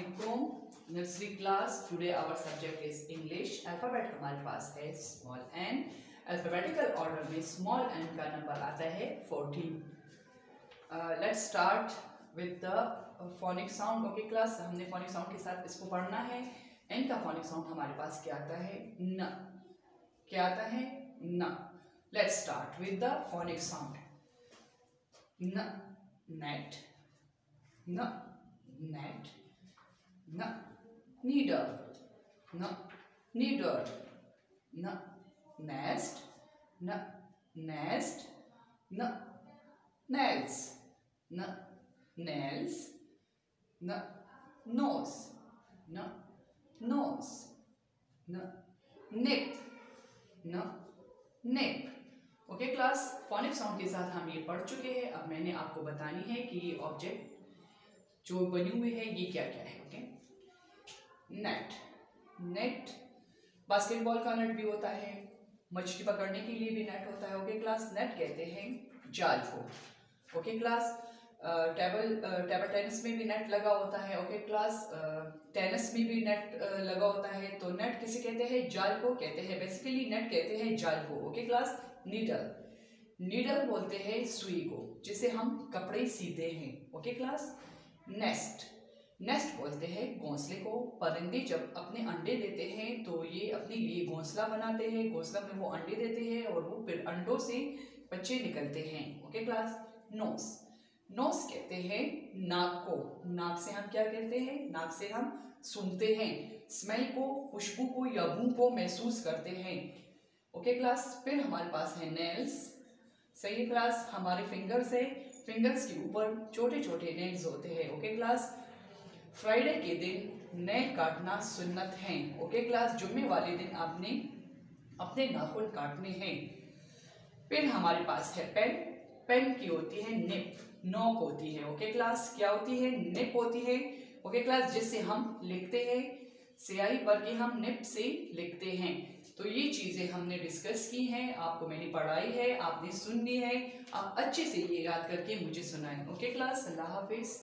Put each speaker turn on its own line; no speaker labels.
Assalamualaikum nursery class. Today our subject is English. Alphabet हमारे पास है small n. Alphabetical order में small n का number आता है 14. Let's start with the phonic sound. Okay class, हमने phonic sound के साथ इसको पढ़ना है. n का phonic sound हमारे पास क्या आता है? न. क्या आता है? न. Let's start with the phonic sound. न, net, न, net, न, needle, न, needle, न, nest, न, nest, न, nails, न, nails, न, nose, न, nose, न, nip, न, nip. Okay class, phonic sound के साथ हम ये पढ़ चुके हैं. अब मैंने आपको बतानी है कि ये ऑब्जेक्ट जो बने हुए हैं ये क्या क्या है. Okay, net. नेट बास्केटबॉल का नेट भी होता है, मछली पकड़ने के लिए भी नेट होता है. ओके क्लास, नेट कहते हैं जाल को. ओके क्लास, टेबल टेनिस में भी नेट लगा होता है. ओके क्लास, टेनिस में भी नेट लगा होता है. तो नेट किसे कहते हैं? जाल को कहते हैं. बेसिकली नेट कहते हैं जाल को. Okay class, needle. नीडल बोलते हैं सुई को जिसे हम कपड़े सीते हैं. Okay class, nest. नेस्ट बोलते हैं घोंसले को. परिंदे जब अपने अंडे देते हैं तो ये अपने लिए घोंसला बनाते हैं. घोंसला में वो अंडे देते हैं और वो फिर अंडों से बच्चे निकलते हैं. Okay class, nose. नोस कहते हैं नाक को. नाक से हम क्या कहते हैं? नाक से हम सूंघते हैं, स्मेल को, खुशबू को या बू को महसूस करते हैं. ओके क्लास, फिर हमारे पास है नेल्स. सही है क्लास, हमारे फिंगर्स है. फिंगर्स के ऊपर छोटे छोटे नेल्स होते हैं. ओके क्लास, फ्राइडे के दिन नेल काटना सुन्नत है. ओके क्लास, जुम्मे वाले दिन आपने अपने नाखून काटने हैं. फिर हमारे पास है पेन. पेन की होती है निप, नोक होती है. ओके क्लास, क्या होती है? निप होती है. ओके क्लास, जिससे हम लिखते हैं, स्याही पर के हम निप से लिखते हैं. तो ये चीजें हमने डिस्कस की हैं, आपको मैंने पढ़ाई है, आपने सुन ली है. आप अच्छे से ये याद करके मुझे सुनाएं. ओके क्लास, अल्लाह हाफिज.